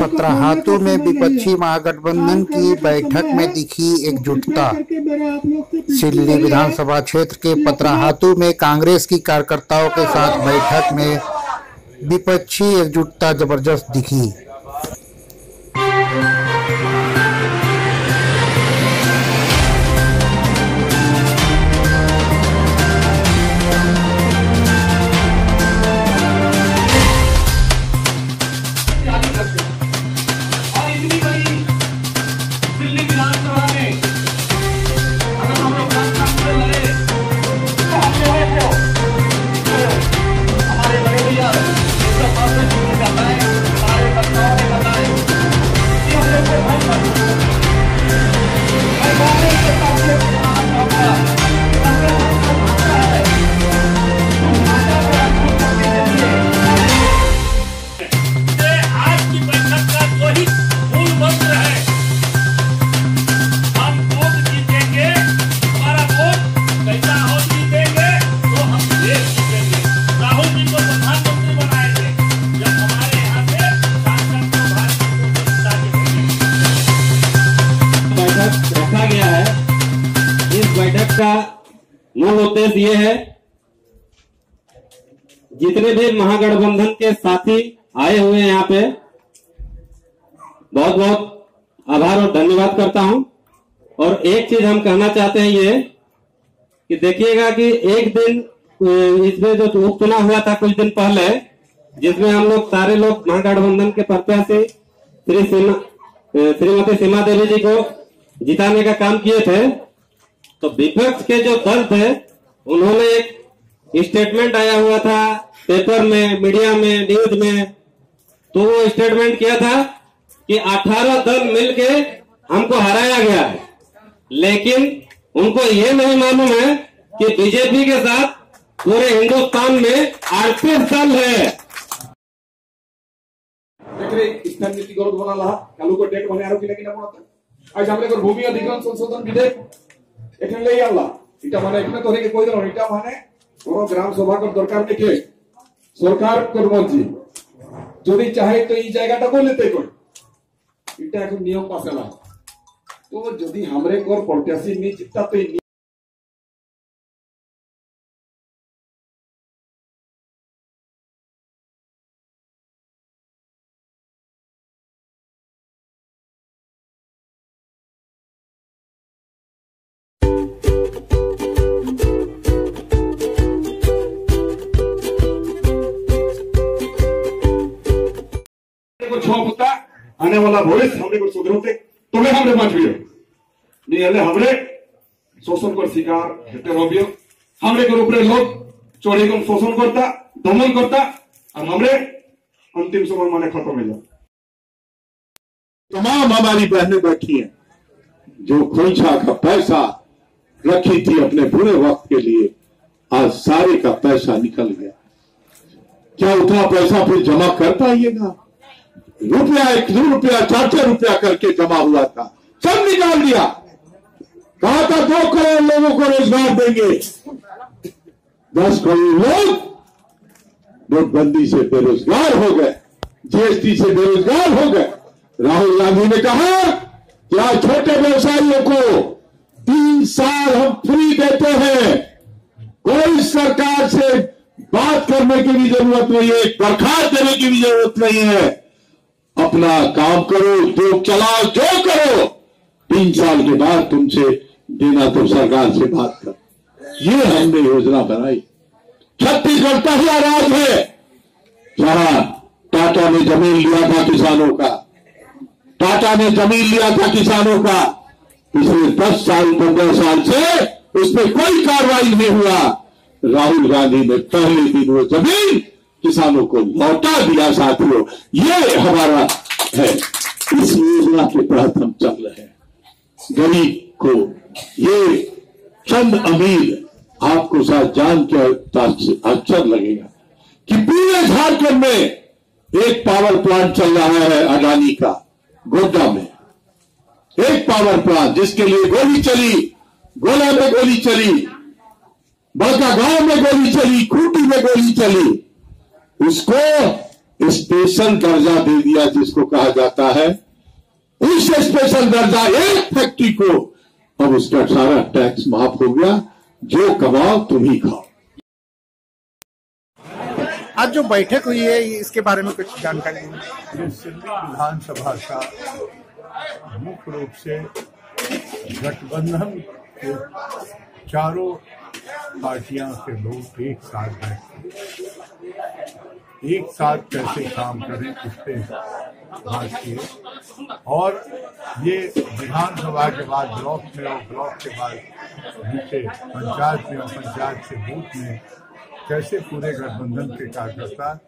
पतराहातू में विपक्षी महागठबंधन की बैठक में दिखी एकजुटता। सिल्ली विधानसभा क्षेत्र के पतराहातू में कांग्रेस की कार्यकर्ताओं के साथ बैठक में विपक्षी एकजुटता जबरदस्त दिखी। रखा गया है। इस बैठक का मूल उद्देश्य ये है, जितने भी महागठबंधन के साथी आए हुए हैं यहाँ पे, बहुत बहुत आभार और धन्यवाद करता हूं। और एक चीज हम कहना चाहते हैं ये कि देखिएगा कि एक दिन इसमें जो उपचुनाव हुआ था कुछ दिन पहले, जिसमें हम लोग सारे लोग महागठबंधन के प्रत्याशी श्रीमती सीमा देवी जी को जिताने का काम किए थे, तो विपक्ष के जो दल थे उन्होंने एक स्टेटमेंट आया हुआ था पेपर में, मीडिया में, न्यूज में, तो वो स्टेटमेंट किया था कि 18 दल मिलके हमको हराया गया है। लेकिन उनको ये नहीं मालूम है कि बीजेपी के साथ पूरे हिंदुस्तान में 38 दल है। स्थान नीति गलत बनाला कालू को डेट बने आरो किला किना बनता आज हमरे को भूमि अधिग्रहण संशोधन विधेयक एखन ले आला इटा माने एखने तोरे के कोई दल इटा माने कोनो ग्राम सभा को दरकार देखे सरकार को मर्जी যদি চাহে তো এই জায়গাটা বলেতে কই এটা এখন নিয়ম পাসলা তো যদি हमरे को प्रत्याशी नी जितना तो होता आने वाला भविष्य हमरे को सुधरते तबे हमरे बाँचबियो नहीं हले हमरे शोषण कर शिकार हेते रबियो हमरे के ऊपर लोग चोरी को शोषण करता दमन करता और हमरे अंतिम समय माने खत्म हो जाता। तमाम हमारी बहनें बैठी हैं जो खोइछा का पैसा रखी थी अपने बुरे वक्त के लिए, आज सारे का पैसा निकल गया। क्या उतना पैसा फिर जमा कर पाइएगा? रुपया 1-2 रुपया 4-4 रुपया करके जमा हुआ था, सब निकाल दिया। कहा था 2 करोड़ लोगों को रोजगार देंगे, 10 करोड़ लोग नोटबंदी से बेरोजगार हो गए, जीएसटी से बेरोजगार हो गए। राहुल गांधी ने कहा कि आज छोटे व्यवसायियों को 3 साल हम फ्री देते हैं, कोई सरकार से बात करने की भी जरूरत नहीं है, बर्खास्त देने की भी जरूरत नहीं है, अपना काम करो, उद्योग चलाओ, जो करो, 3 साल के बाद तुमसे देना तो सरकार से बात कर। ये हमने योजना बनाई। छत्तीसगढ़ पहला राज्य है जहां टाटा ने जमीन लिया था किसानों का, टाटा ने जमीन लिया था किसानों का, पिछले 10 साल 15 साल से उसमें कोई कार्रवाई नहीं हुआ। राहुल गांधी ने पहले दिन वो जमीन किसानों को लौटा दिया। साथियों, ये हमारा है, इस योजना के तहत हम चल रहे हैं। गरीब को ये चंद अमीर, आपको साथ जान के आश्चर्य लगेगा कि पूरे झारखंड में एक पावर प्लांट चल रहा है अडानी का, गोड्डा में एक पावर प्लांट, जिसके लिए गोली चली, गोला में गोली चली, बड़का गांव में गोली चली, खूंटी में गोली चली, उसको स्पेशल दर्जा दे दिया जिसको कहा जाता है। उस स्पेशल दर्जा एक फैक्ट्री को अब उसका सारा टैक्स माफ हो गया, जो कमाओ तुम ही खाओ। आज जो बैठक हुई है इसके बारे में कुछ जानकारी है? दिल्ली विधानसभा का मुख्य रूप से गठबंधन के चारों पार्टियां के लोग एक साथ बैठे, एक साथ कैसे काम करें इस पे बात की, और ये विधानसभा के बाद ब्लॉक में और ब्लॉक के बाद नीचे पंचायत में और पंचायत से बूथ में कैसे पूरे गठबंधन के कार्यकर्ता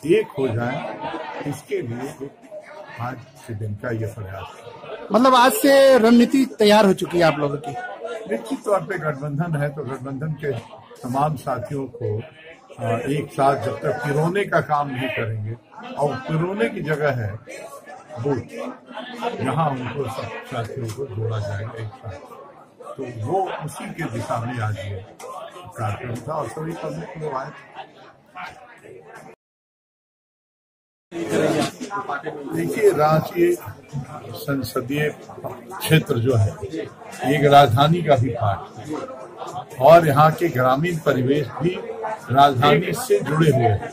एक हो जाएं, इसके लिए आज के दिन का ये प्रयास है। मतलब आज से रणनीति तैयार हो चुकी है आप लोगों की? निश्चित तौर पे गठबंधन है तो गठबंधन के तमाम साथियों को एक साथ जब तक पिरोने का काम नहीं करेंगे, और पिरोने की जगह है बूथ, यहाँ उनको सब साथियों को जोड़ा जाएगा एक साथ, तो वो उसी के दिशा में आज ये कार्यक्रम था और सभी प्रमुख लोग आए। देखिए, रांची संसदीय क्षेत्र जो है एक राजधानी का भी पार्ट है, और यहाँ के ग्रामीण परिवेश भी राजधानी से जुड़े हुए हैं।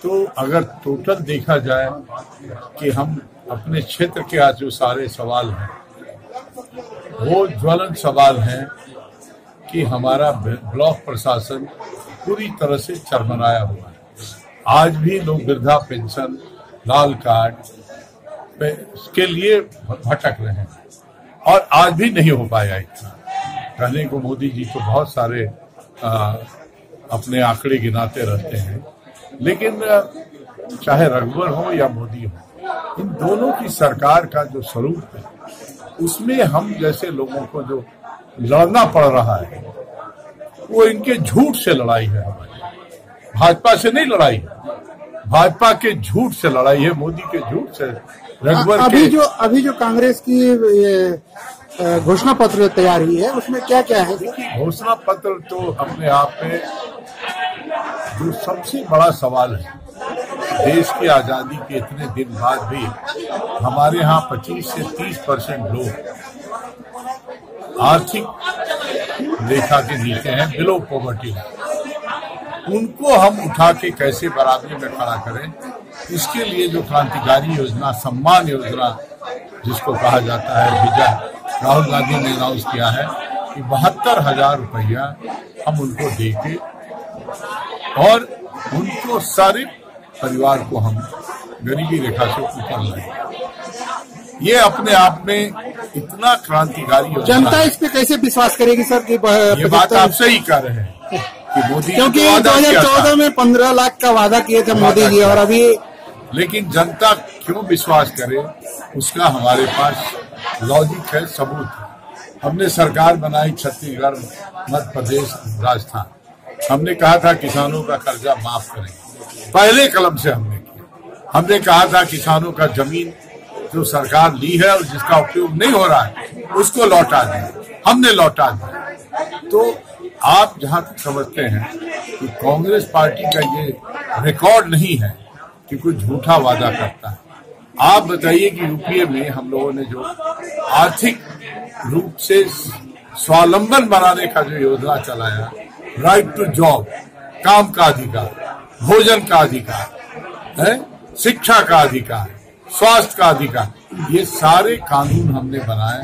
तो अगर टोटल देखा जाए कि हम अपने क्षेत्र के आज जो सारे सवाल हैं वो ज्वलंत सवाल हैं कि हमारा ब्लॉक प्रशासन पूरी तरह से चरमराया हुआ है। आज भी लोग वृद्धा पेंशन, लाल कार्ड के लिए भटक रहे हैं, और आज भी नहीं हो पाया इतना। कहने को मोदी जी तो बहुत सारे अपने आंकड़े गिनाते रहते हैं, लेकिन चाहे रघुवर हो या मोदी हो, इन दोनों की सरकार का जो स्वरूप है उसमें हम जैसे लोगों को जो लड़ना पड़ रहा है वो इनके झूठ से लड़ाई है। हमारी भाजपा से नहीं लड़ाई है, भाजपा के झूठ से लड़ाई है, मोदी के झूठ से। रघुवर अभी जो कांग्रेस की घोषणा पत्र तैयार हुई है उसमें क्या क्या है? घोषणा पत्र तो अपने आप में जो सबसे बड़ा सवाल है, देश की आजादी के इतने दिन बाद भी हमारे यहाँ 25 से 30% लोग आर्थिक रेखा के नीचे हैं, बिलो पॉवर्टी। उनको हम उठा के कैसे बराबरी में खड़ा करें, इसके लिए जो क्रांतिकारी योजना, सम्मान योजना जिसको कहा जाता है, विजय राहुल गांधी ने अनाउंस किया है कि 72,000 रुपया हम उनको देके और उनको सारे परिवार को हम गरीबी रेखा से ऊपर लाएंगे। ये अपने आप में इतना क्रांतिकारी योजना। जनता इस पे कैसे विश्वास करेगी सर कि ये बात आप सही कह रहे हैं कि मोदी, क्योंकि 2014 में 15 लाख का वादा किए थे मोदी जी, और अभी लेकिन जनता क्यों विश्वास करे उसका हमारे पास लॉजिक है, सबूत है। हमने सरकार बनाई छत्तीसगढ़, मध्य प्रदेश, राजस्थान। हमने कहा था किसानों का कर्जा माफ करेंगे, पहले कलम से हमने किया। हमने कहा था किसानों का जमीन जो सरकार ली है और जिसका उपयोग नहीं हो रहा है उसको लौटा दें, हमने लौटा दिया। तो आप जहां तक समझते हैं कि कांग्रेस पार्टी का ये रिकॉर्ड नहीं है कि कोई झूठा वादा करता है। आप बताइए कि यूपीए में हम लोगों ने जो आर्थिक रूप से स्वावलंबन बनाने का जो योजना चलाया, राइट टू जॉब, काम का अधिकार, भोजन का अधिकार है, शिक्षा का अधिकार, स्वास्थ्य का अधिकार, ये सारे कानून हमने बनाए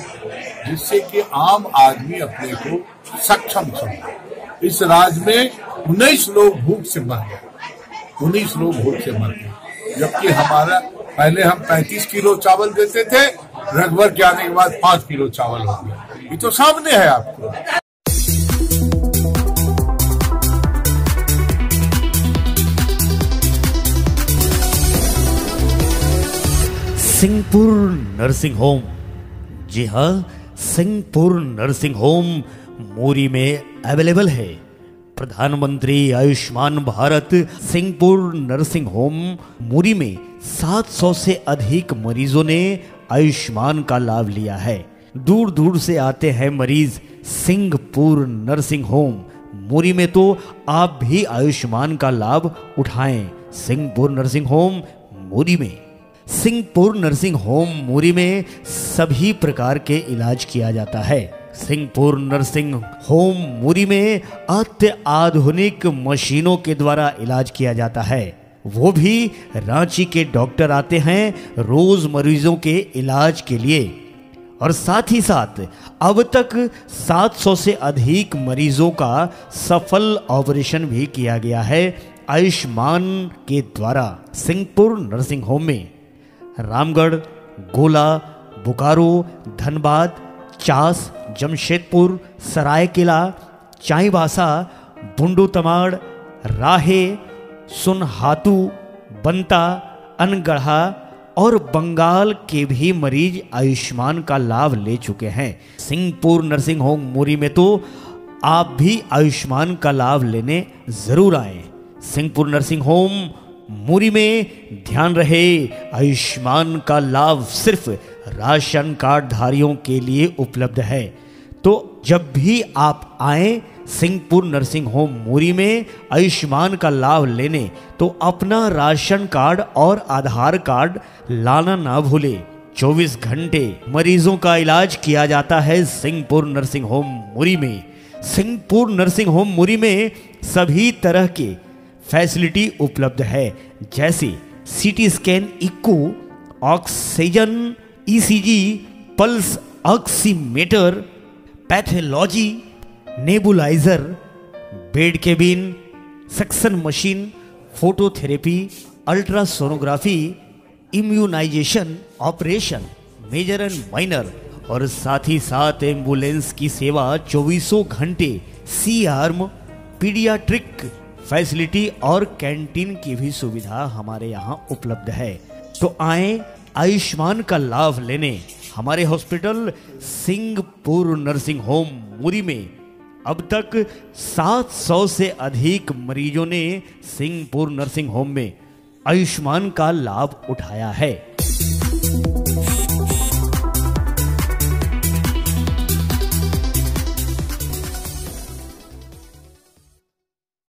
जिससे कि आम आदमी अपने को सक्षम समझे। इस राज्य में 19 लोग भूख से मर गए, 19 लोग भूख से मर गए, जबकि हमारा पहले हम 35 किलो चावल देते थे, रघुवर के आने के बाद 5 किलो चावल हो गया। ये तो सामने है आपको। सिंहपुर नर्सिंग होम, जी हाँ, सिंहपुर नर्सिंग होम मोरी में अवेलेबल है। प्रधानमंत्री आयुष्मान भारत सिंहपुर नर्सिंग होम मोरी में 700 से अधिक मरीजों ने आयुष्मान का लाभ लिया है। दूर दूर से आते हैं मरीज सिंहपुर नर्सिंग होम। मुरी में तो आप भी आयुष्मान का लाभ उठाएं। सिंहपुर नर्सिंग होम मुरी में। सिंहपुर नर्सिंग होम मुरी में सभी प्रकार के इलाज किया जाता है। सिंहपुर नर्सिंग होम मुरी में अत्याधुनिक मशीनों के द्वारा इलाज किया जाता है। वो भी रांची के डॉक्टर आते हैं रोज मरीजों के इलाज के लिए। और साथ ही साथ अब तक 700 से अधिक मरीजों का सफल ऑपरेशन भी किया गया है आयुष्मान के द्वारा। सिंहपुर नर्सिंग होम में रामगढ़, गोला, बोकारो, धनबाद, चास, जमशेदपुर, सरायकेला, चाईबासा, बुंडू तमाड़, राहे, सुनहातू, बंता, अनगढ़ा और बंगाल के भी मरीज आयुष्मान का लाभ ले चुके हैं। सिंहपुर नर्सिंग होम मुरी में तो आप भी आयुष्मान का लाभ लेने जरूर आए। सिंहपुर नर्सिंग होम मुरी में ध्यान रहे, आयुष्मान का लाभ सिर्फ राशन कार्ड धारियों के लिए उपलब्ध है। तो जब भी आप आए सिंहपुर नर्सिंग होम मुरी में आयुष्मान का लाभ लेने, तो अपना राशन कार्ड और आधार कार्ड लाना ना भूले। 24 घंटे मरीजों का इलाज किया जाता है सिंहपुर नर्सिंग होम मुरी में। सिंहपुर नर्सिंग होम मुरी में सभी तरह के फैसिलिटी उपलब्ध है, जैसे CT scan, echo, oxygen, ECG, pulse oximeter, pathology, nebuliser, bed cabin, suction machine, phototherapy, ultrasonography, immunisation operation, major and minor और साथ ही साथ एम्बुलेंस की सेवा 24 घंटे, सी आर्म, पीडियाट्रिक फैसिलिटी और कैंटीन की भी सुविधा हमारे यहाँ उपलब्ध है। तो आए आयुष्मान का लाभ लेने हमारे हॉस्पिटल सिंहपुर नर्सिंग होम मुरी में। अब तक 700 से अधिक मरीजों ने सिंहपुर नर्सिंग होम में आयुष्मान का लाभ उठाया है।